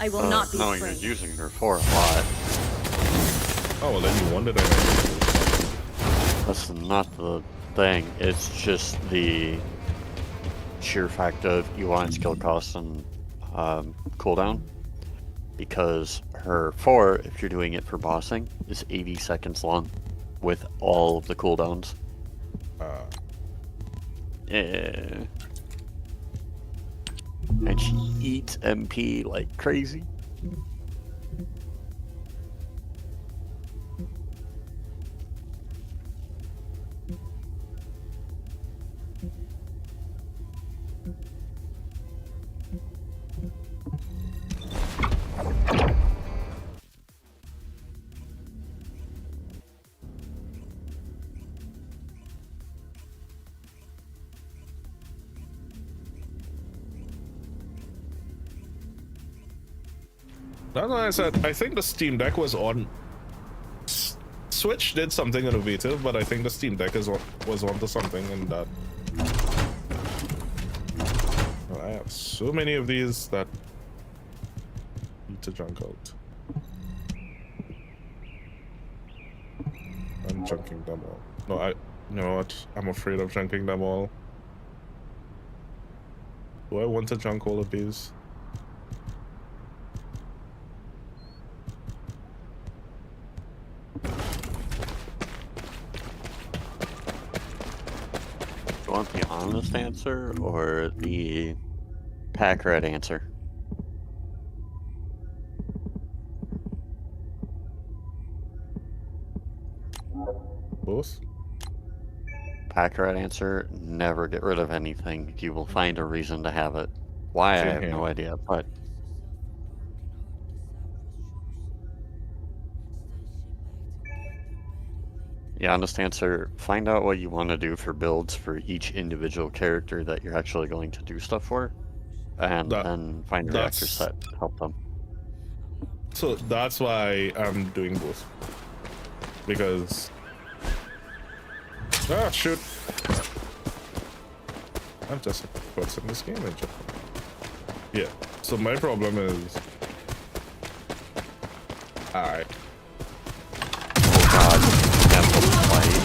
I will not be no, afraid. you're using her 4 a lot. Oh, well, then you won the dimension. That's not the thing. It's just the sheer fact of you want skill cost and cooldown. Because her 4, if you're doing it for bossing, is 80 seconds long with all of the cooldowns. Yeah. And she eats MP like crazy. That's what I said. I think the Steam Deck was on. Switch did something innovative, but I think the Steam Deck was onto something in that. Well, I have so many of these that need to junk out. I'm chunking them all. No, you know what? I'm afraid of chunking them all. Do I want to chunk all of these? Do you want the honest answer or the pack rat answer? Both? Accurate answer, never get rid of anything. You will find a reason to have it. Why, I Same have here. no idea, but yeah, honest answer, find out what you want to do for builds for each individual character that you're actually going to do stuff for, and That- then find a reactor set to help them. So that's why I'm doing both. Because... Ah, shoot! I'm just a person in this game, Angel. Yeah, so my problem is... Alright. Oh god, that's a fight.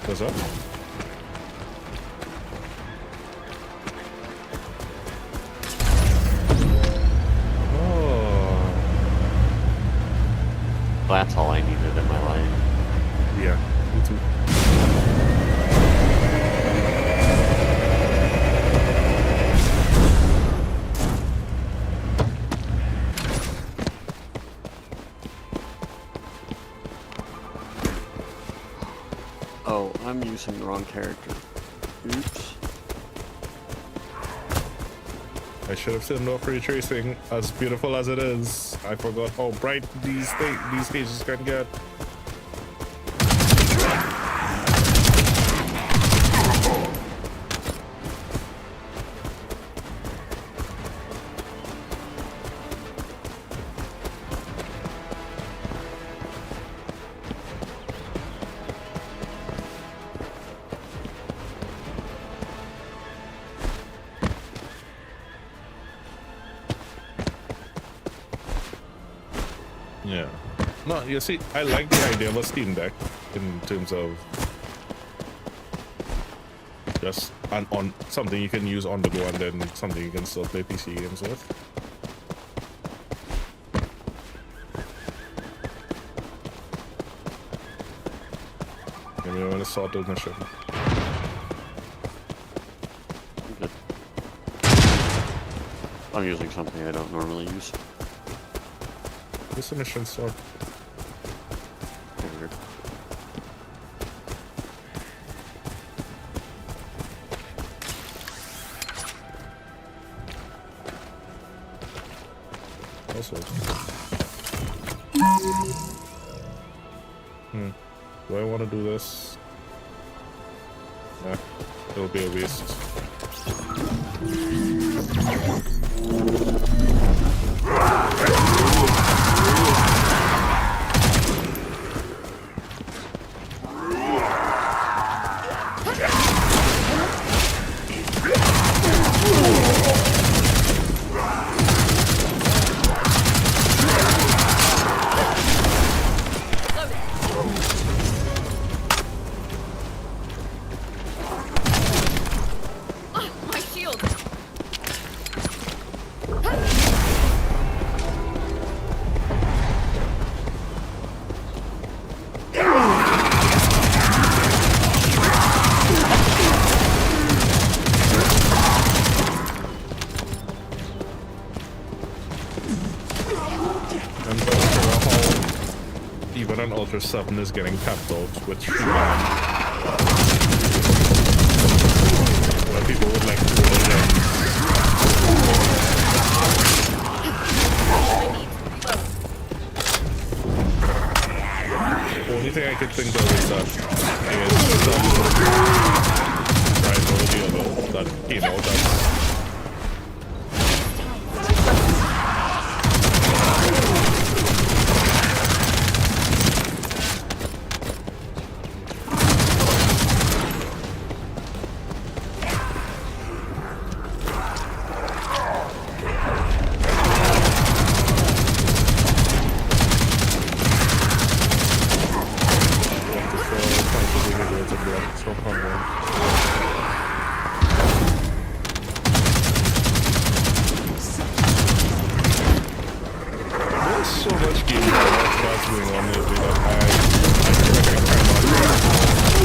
What's up? Oh, That's all I needed in my life. yeah, me too. Oh, I'm using the wrong character. Oops. I should have said no ray tracing. As beautiful as it is, I forgot how bright these stages can get. Yeah. No, you see, I like the idea of a Steam Deck in terms of just on something you can use on the go and then something you can still play PC games with. Maybe I want to sort the mission. Good. I'm using something I don't normally use. What's the mission sort? Weird. Also. Do I want to do this? Nah, it'll be a waste. My shield! I'm not sure how even an Ultra 7 is getting tapped out with Well, people would like to roll them. The only thing I could think of is that Rise over the other that came out as There's so much game that's going on lately that I feel like I cannot.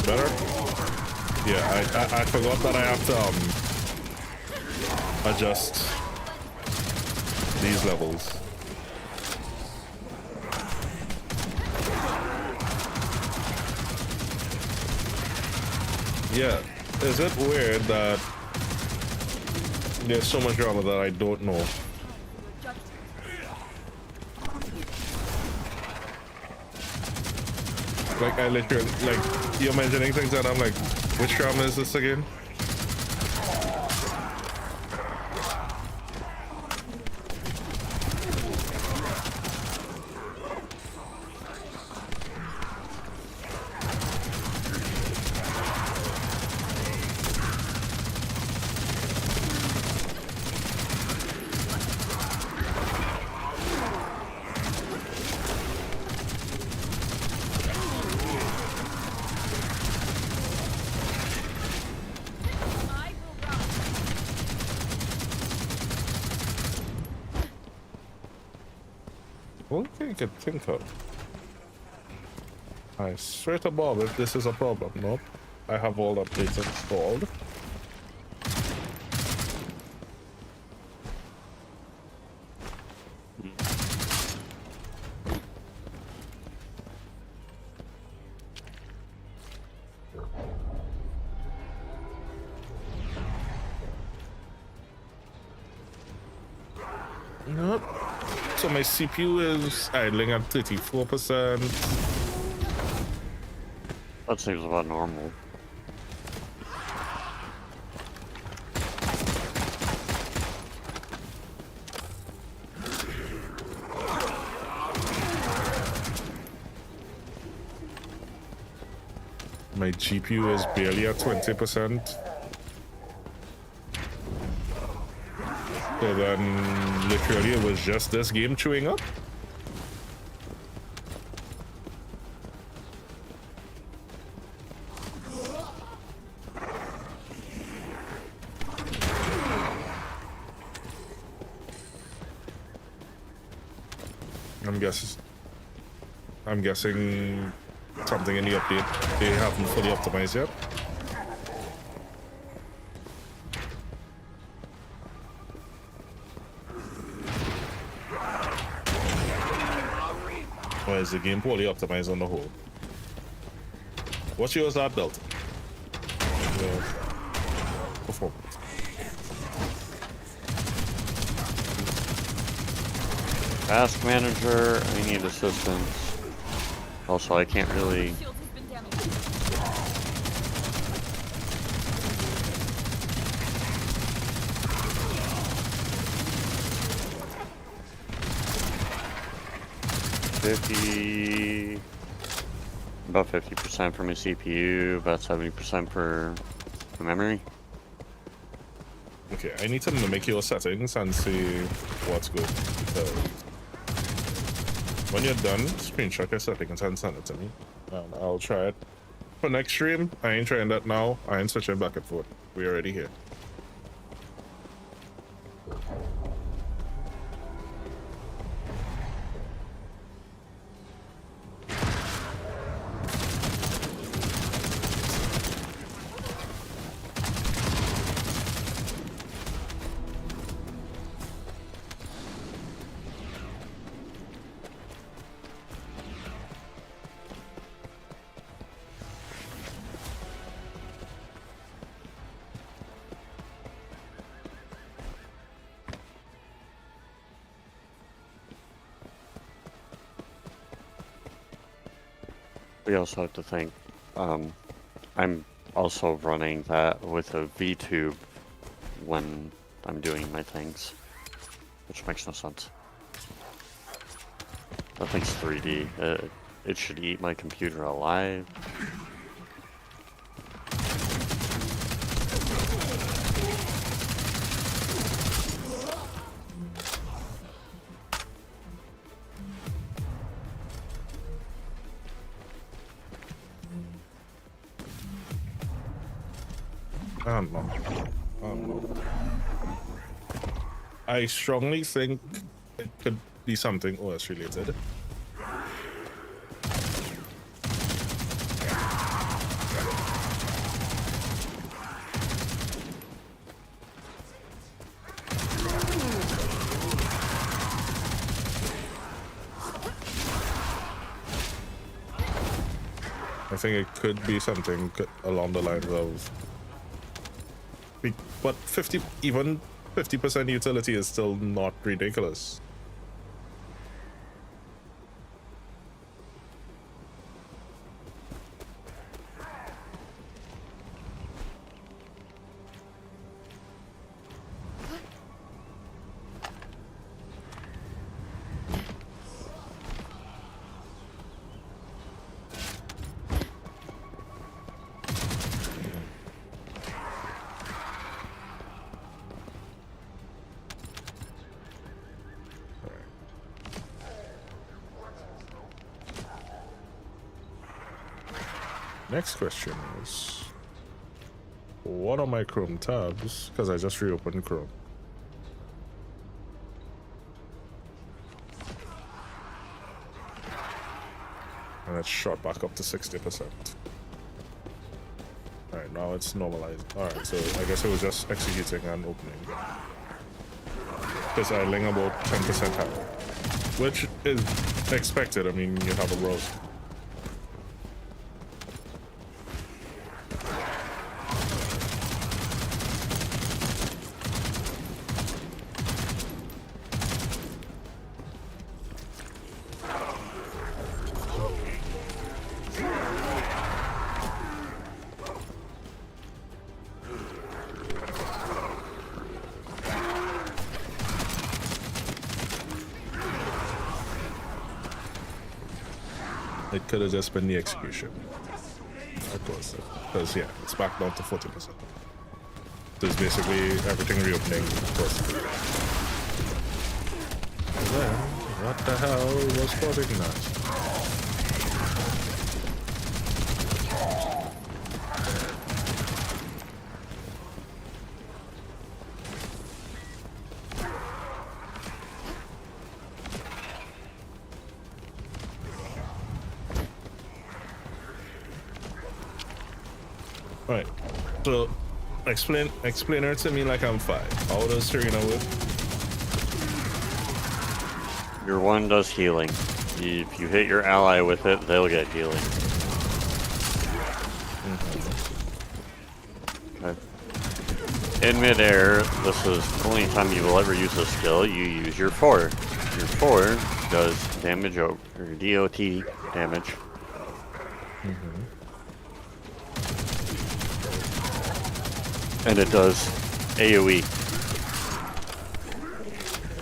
Better? Yeah, I forgot that I have to adjust these levels. Yeah, is it weird that there's so much drama that I don't know? Like, I literally, like, you're mentioning things and I'm like, which drama is this again? One thing I could think of. I swear to Bob if this is a problem. Nope. I have all updates installed. Nope. So my CPU is idling at 34%. That seems about normal. My GPU is barely at 20%. So then, literally, it was just this game chewing up. I'm guessing something in the update they haven't fully optimized yet. Or is the game poorly optimized on the whole? What's yours at, Delta? Your performance. Task manager, I need assistance. Also, I can't really... Shield has been damaged. About 50% for my CPU, about 70% for the memory. Okay, I need to mimic your settings and see what's good. Because when you're done, screenshot your settings and send it to me. And I'll try it. For next stream, I ain't trying that now. I ain't switching back and forth. We're already here. We also have to think, I'm also running that with a VTube when I'm doing my things, which makes no sense. That thing's 3D. It should eat my computer alive. I don't know. I don't know. I strongly think it could be something OS related. I think it could be something along the lines of, but 50% utility is still not ridiculous. Next question is, what are my Chrome tabs? Because I just reopened Chrome. And it's shot back up to 60%. Alright, now it's normalized. Alright, so I guess it was just executing and opening. Because I ling about 10% higher. Which is expected, I mean, you have a browser. It could have just been the execution. Of course, because yeah, it's back down to 40%. So it's basically everything reopening. Of course. And then, what the hell was causing that? Alright, so explain her to me like I'm 5. How does Serena work? Your one does healing. If you hit your ally with it, they'll get healing. Okay. In midair, this is the only time you will ever use this skill. You use your 4. Your 4 does damage or DOT damage. And it does AoE.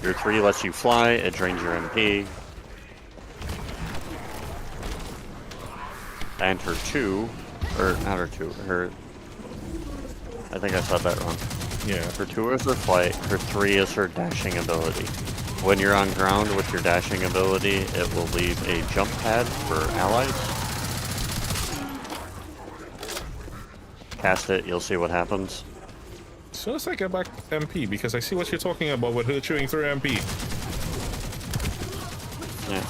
Your 3 lets you fly, it drains your MP. And her 2, or not her 2, her... I think I said that wrong. Yeah. Her 2 is her flight, her 3 is her dashing ability. When you're on ground with your dashing ability, it will leave a jump pad for allies. Cast it, you'll see what happens. As soon as I get back MP, because I see what you're talking about with her chewing through MP. Yeah.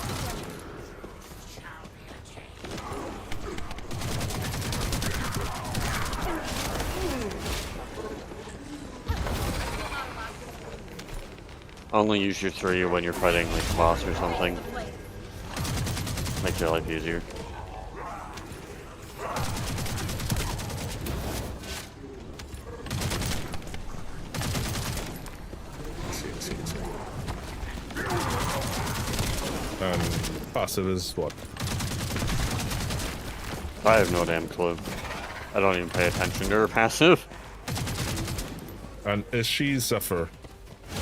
Only use your 3 when you're fighting like a boss or something. Makes your life easier. Passive is what? I have no damn clue. I don't even pay attention to her passive. And is she Zephyr?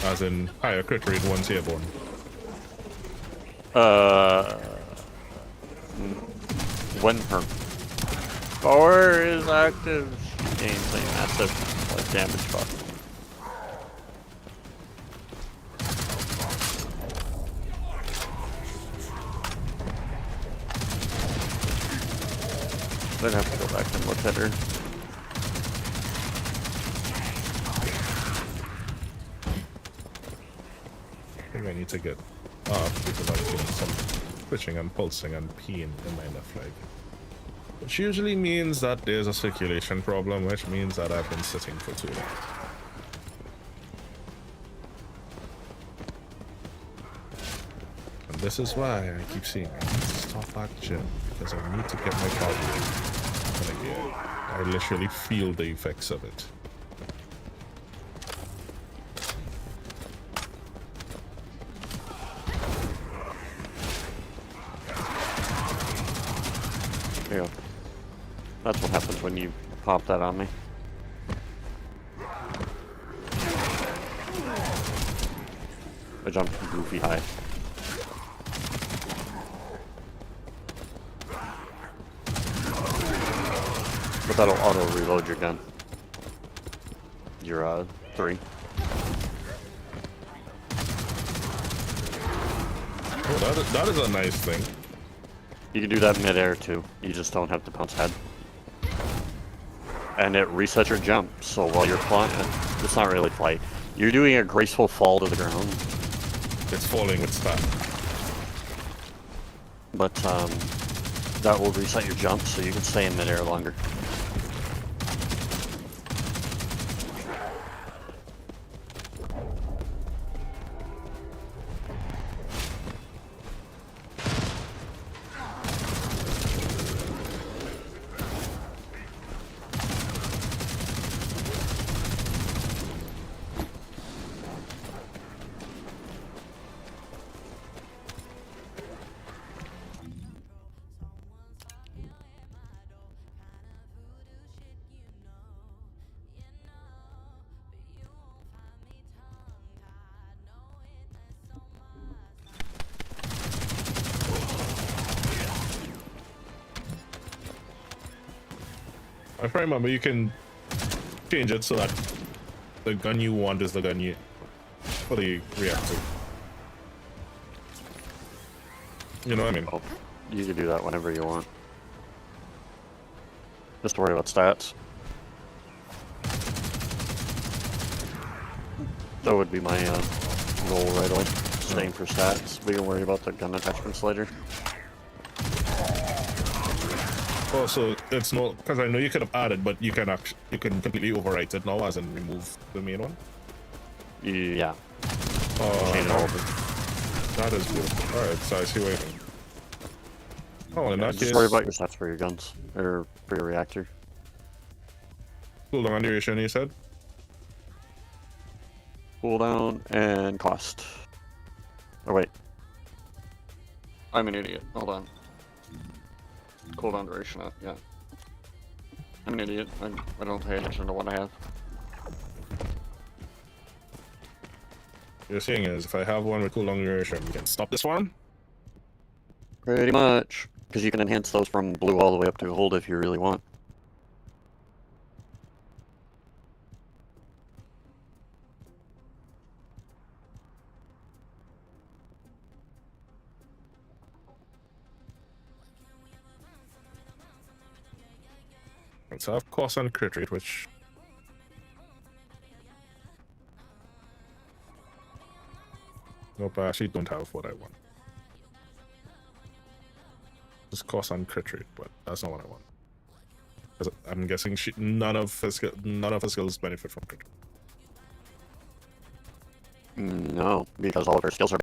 As in higher crit rate once airborne? When her 4 is active, she gains a massive like, damage buff. I'd have to go back and look at her. I think I need to get off because I'm feeling some twitching and pulsing and peeing in my left leg. Which usually means that there's a circulation problem, which means that I've been sitting for too long. And this is why I keep saying I need to stop back gym. because I need to get my body. And again, I literally feel the effects of it. Yeah. That's what happens when you pop that on me. I jumped goofy high. But that'll auto reload your gun. Your 3. Oh, that is a nice thing. You can do that mid-air too. You just don't have to bounce head. And it resets your jump, so while you're flying, it's not really flight. You're doing a graceful fall to the ground. It's falling with stat. But that will reset your jump, so you can stay in mid-air longer. If I remember, you can change it so that the gun you want is the gun you fully react to. You know what I mean? Oh, you can do that whenever you want. Just worry about stats. That would be my goal right away. Staying for stats. We can worry about the gun attachments later. Also, it's not because I know you could have added, but you can completely overwrite it now, as in remove the main one. Yeah. Change it over. That is beautiful. All right, so I see what you mean. Oh, in that Just case, worry about your stats for your guns or for your reactor. cooldown duration. You said. Cooldown and cost. Oh wait. I'm an idiot. Hold on. Cooldown duration, yeah. I'm an idiot. I don't pay attention to what I have. You're saying is if I have one with cooldown duration, we can stop this one? Pretty much. Because you can enhance those from blue all the way up to gold if you really want. So I have cost and crit rate, which nope, I actually don't have what I want. Just cost and crit rate, but that's not what I want. 'Cause I'm guessing none of her skills benefit from crit rate. No, because all of her skills are